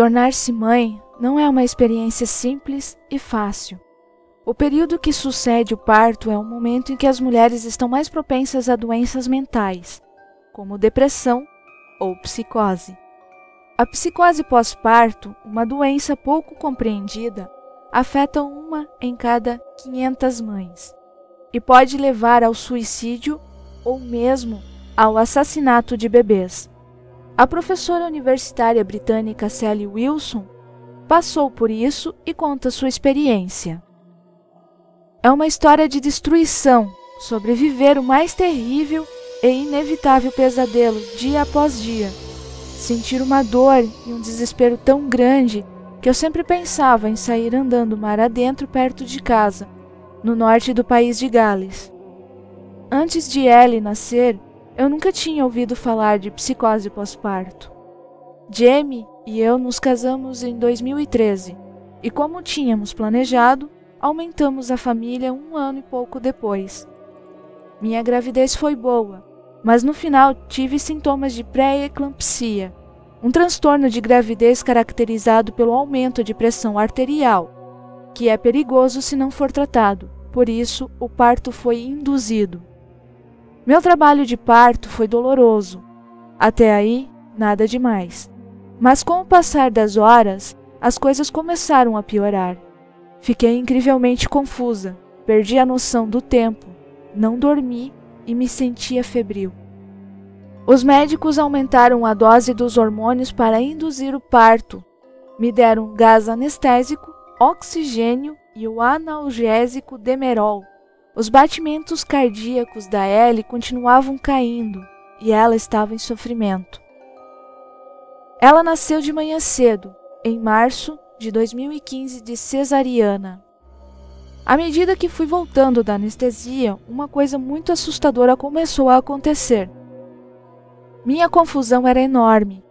Tornar-se mãe não é uma experiência simples e fácil. O período que sucede o parto é o momento em que as mulheres estão mais propensas a doenças mentais, como depressão ou psicose. A psicose pós-parto, uma doença pouco compreendida, afeta 1 em cada 500 mães e pode levar ao suicídio ou mesmo ao assassinato de bebês. A professora universitária britânica Sally Wilson passou por isso e conta sua experiência. É uma história de destruição sobre viver o mais terrível e inevitável pesadelo dia após dia. Sentir uma dor e um desespero tão grande que eu sempre pensava em sair andando mar adentro perto de casa, no norte do país de Gales. Antes de Ellie nascer, eu nunca tinha ouvido falar de psicose pós-parto. Jamie e eu nos casamos em 2013 e, como tínhamos planejado, aumentamos a família 1 ano e pouco depois. Minha gravidez foi boa, mas no final tive sintomas de pré-eclampsia, um transtorno de gravidez caracterizado pelo aumento de pressão arterial, que é perigoso se não for tratado, por isso o parto foi induzido. Meu trabalho de parto foi doloroso. Até aí, nada demais. Mas com o passar das horas, as coisas começaram a piorar. Fiquei incrivelmente confusa, perdi a noção do tempo, não dormi e me sentia febril. Os médicos aumentaram a dose dos hormônios para induzir o parto. Me deram gás anestésico, oxigênio e o analgésico Demerol. Os batimentos cardíacos da Ellie continuavam caindo e ela estava em sofrimento. Ela nasceu de manhã cedo, em março de 2015, de cesariana. À medida que fui voltando da anestesia, uma coisa muito assustadora começou a acontecer. Minha confusão era enorme.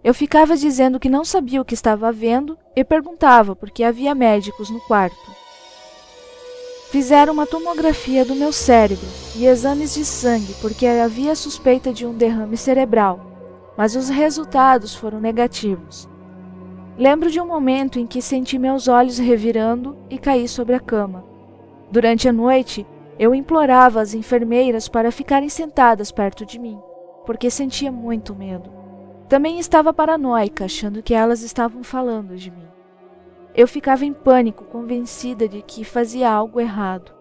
Eu ficava dizendo que não sabia o que estava vendo e perguntava por que havia médicos no quarto. Fizeram uma tomografia do meu cérebro e exames de sangue porque havia suspeita de um derrame cerebral, mas os resultados foram negativos. Lembro de um momento em que senti meus olhos revirando e caí sobre a cama. Durante a noite, eu implorava às enfermeiras para ficarem sentadas perto de mim, porque sentia muito medo. Também estava paranoica, achando que elas estavam falando de mim. Eu ficava em pânico, convencida de que fazia algo errado.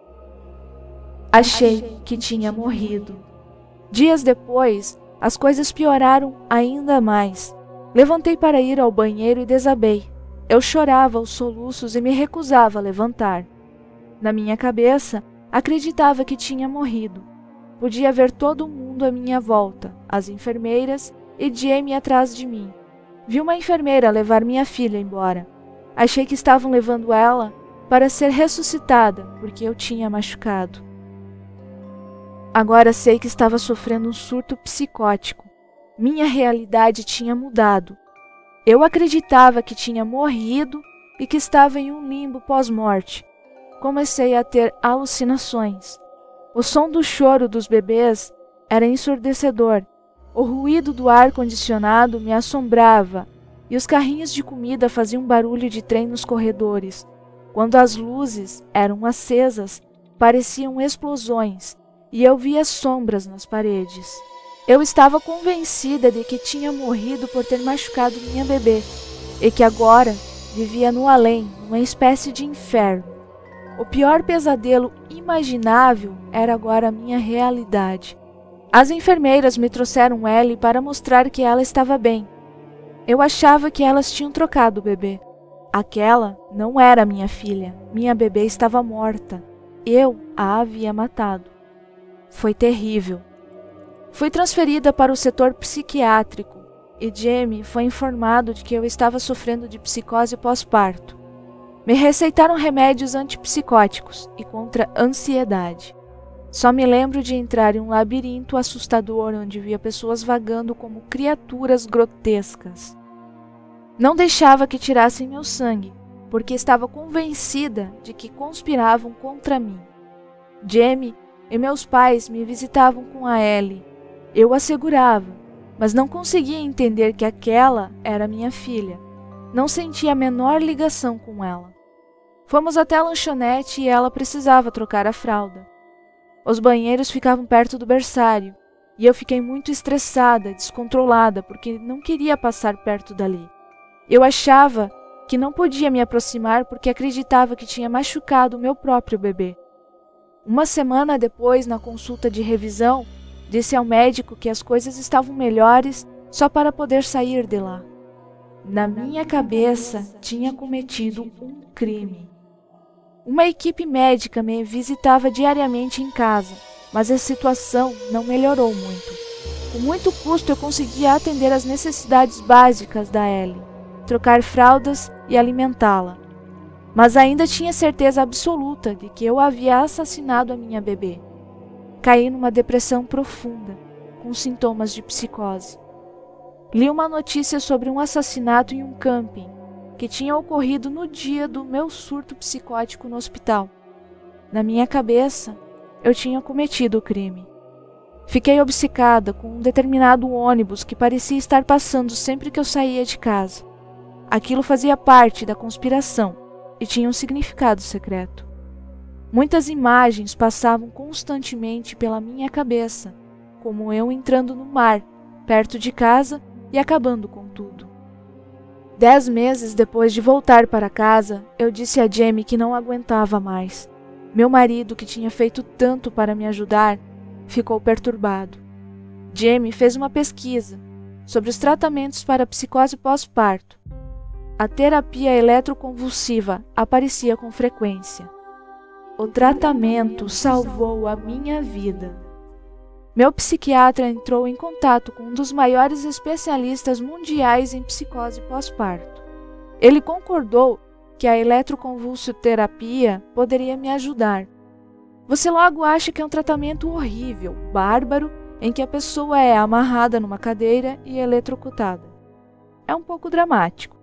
Achei que tinha morrido. Dias depois, as coisas pioraram ainda mais. Levantei para ir ao banheiro e desabei. Eu chorava aos soluços e me recusava a levantar. Na minha cabeça, acreditava que tinha morrido. Podia ver todo mundo à minha volta, as enfermeiras e Jamie atrás de mim. Vi uma enfermeira levar minha filha embora. Achei que estavam levando ela para ser ressuscitada, porque eu tinha machucado. Agora sei que estava sofrendo um surto psicótico. Minha realidade tinha mudado. Eu acreditava que tinha morrido e que estava em um limbo pós-morte. Comecei a ter alucinações. O som do choro dos bebês era ensurdecedor. O ruído do ar-condicionado me assombrava e os carrinhos de comida faziam barulho de trem nos corredores. Quando as luzes eram acesas, pareciam explosões e eu via sombras nas paredes. Eu estava convencida de que tinha morrido por ter machucado minha bebê e que agora vivia no além, numa espécie de inferno. O pior pesadelo imaginável era agora a minha realidade. As enfermeiras me trouxeram Ellie para mostrar que ela estava bem. Eu achava que elas tinham trocado o bebê. Aquela não era minha filha. Minha bebê estava morta. Eu a havia matado. Foi terrível. Fui transferida para o setor psiquiátrico e Jamie foi informado de que eu estava sofrendo de psicose pós-parto. Me receitaram remédios antipsicóticos e contra ansiedade. Só me lembro de entrar em um labirinto assustador onde via pessoas vagando como criaturas grotescas. Não deixava que tirassem meu sangue, porque estava convencida de que conspiravam contra mim. Jamie e meus pais me visitavam com a Ellie. Eu a segurava, mas não conseguia entender que aquela era minha filha. Não senti a menor ligação com ela. Fomos até a lanchonete e ela precisava trocar a fralda. Os banheiros ficavam perto do berçário e eu fiquei muito estressada, descontrolada, porque não queria passar perto dali. Eu achava que não podia me aproximar porque acreditava que tinha machucado o meu próprio bebê. Uma semana depois, na consulta de revisão, disse ao médico que as coisas estavam melhores só para poder sair de lá. Na minha cabeça, tinha cometido um crime. Uma equipe médica me visitava diariamente em casa, mas a situação não melhorou muito. Com muito custo eu conseguia atender às necessidades básicas da Ellie, trocar fraldas e alimentá-la. Mas ainda tinha certeza absoluta de que eu havia assassinado a minha bebê. Caí numa depressão profunda, com sintomas de psicose. Li uma notícia sobre um assassinato em um camping, que tinha ocorrido no dia do meu surto psicótico no hospital. Na minha cabeça, eu tinha cometido o crime. Fiquei obcecada com um determinado ônibus que parecia estar passando sempre que eu saía de casa. Aquilo fazia parte da conspiração e tinha um significado secreto. Muitas imagens passavam constantemente pela minha cabeça, como eu entrando no mar, perto de casa e acabando com tudo. 10 meses depois de voltar para casa, eu disse a Jamie que não aguentava mais. Meu marido, que tinha feito tanto para me ajudar, ficou perturbado. Jamie fez uma pesquisa sobre os tratamentos para psicose pós-parto. A terapia eletroconvulsiva aparecia com frequência. O tratamento salvou a minha vida. Meu psiquiatra entrou em contato com um dos maiores especialistas mundiais em psicose pós-parto. Ele concordou que a eletroconvulsoterapia poderia me ajudar. Você logo acha que é um tratamento horrível, bárbaro, em que a pessoa é amarrada numa cadeira e eletrocutada. É um pouco dramático.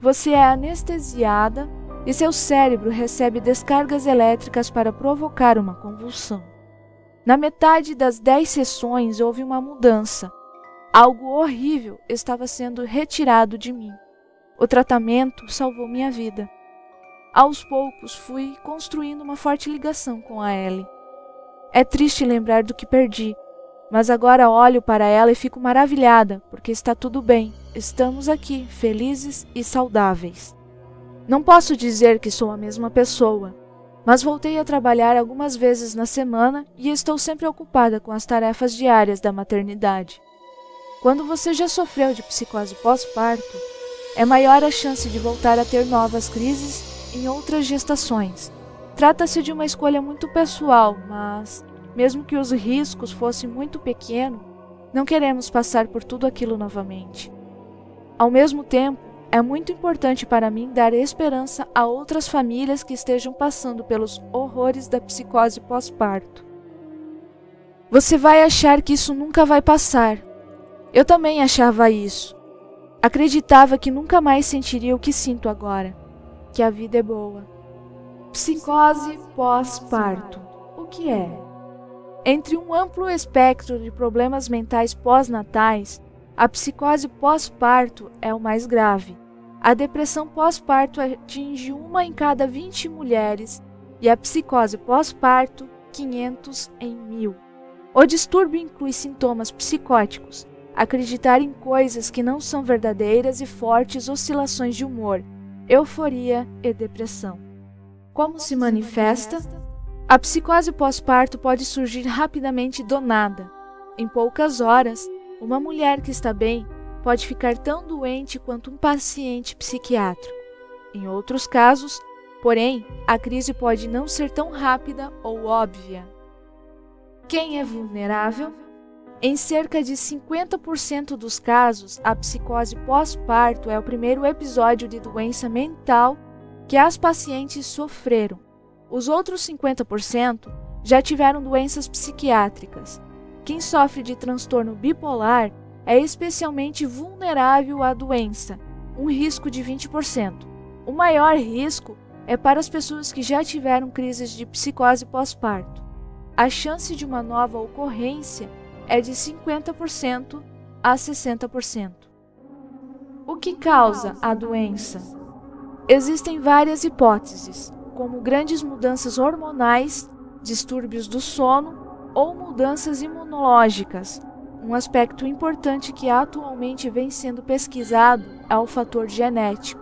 Você é anestesiada e seu cérebro recebe descargas elétricas para provocar uma convulsão. Na metade das 10 sessões houve uma mudança. Algo horrível estava sendo retirado de mim. O tratamento salvou minha vida. Aos poucos fui construindo uma forte ligação com a Ellie. É triste lembrar do que perdi, mas agora olho para ela e fico maravilhada, porque está tudo bem. Estamos aqui, felizes e saudáveis. Não posso dizer que sou a mesma pessoa, mas voltei a trabalhar algumas vezes na semana e estou sempre ocupada com as tarefas diárias da maternidade. Quando você já sofreu de psicose pós-parto, é maior a chance de voltar a ter novas crises em outras gestações. Trata-se de uma escolha muito pessoal, mas, mesmo que os riscos fossem muito pequenos, não queremos passar por tudo aquilo novamente. Ao mesmo tempo, é muito importante para mim dar esperança a outras famílias que estejam passando pelos horrores da psicose pós-parto. Você vai achar que isso nunca vai passar. Eu também achava isso. Acreditava que nunca mais sentiria o que sinto agora, que a vida é boa. Psicose pós-parto. O que é? Entre um amplo espectro de problemas mentais pós-natais, a psicose pós-parto é o mais grave. A depressão pós-parto atinge 1 em cada 20 mulheres e a psicose pós-parto, 500 em 1000. O distúrbio inclui sintomas psicóticos, acreditar em coisas que não são verdadeiras e fortes oscilações de humor, euforia e depressão. Como se manifesta? A psicose pós-parto pode surgir rapidamente do nada. Em poucas horas, uma mulher que está bem pode ficar tão doente quanto um paciente psiquiátrico. Em outros casos, porém, a crise pode não ser tão rápida ou óbvia. Quem é vulnerável? Em cerca de 50% dos casos, a psicose pós-parto é o primeiro episódio de doença mental que as pacientes sofreram. Os outros 50% já tiveram doenças psiquiátricas. Quem sofre de transtorno bipolar é especialmente vulnerável à doença, um risco de 20%. O maior risco é para as pessoas que já tiveram crises de psicose pós-parto. A chance de uma nova ocorrência é de 50% a 60%. O que causa a doença? Existem várias hipóteses, como grandes mudanças hormonais, distúrbios do sono ou mudanças imunológicas. Um aspecto importante que atualmente vem sendo pesquisado é o fator genético.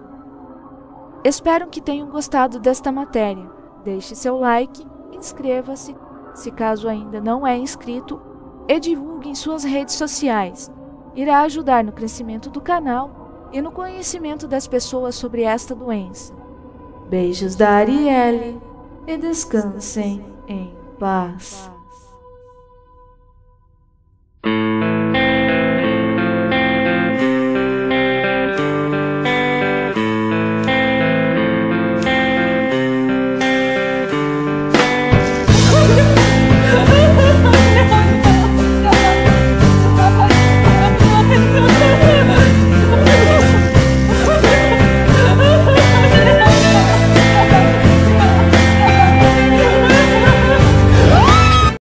Espero que tenham gostado desta matéria. Deixe seu like, inscreva-se, se caso ainda não é inscrito, e divulgue em suas redes sociais. Irá ajudar no crescimento do canal e no conhecimento das pessoas sobre esta doença. Beijos da Arielle e descansem em paz.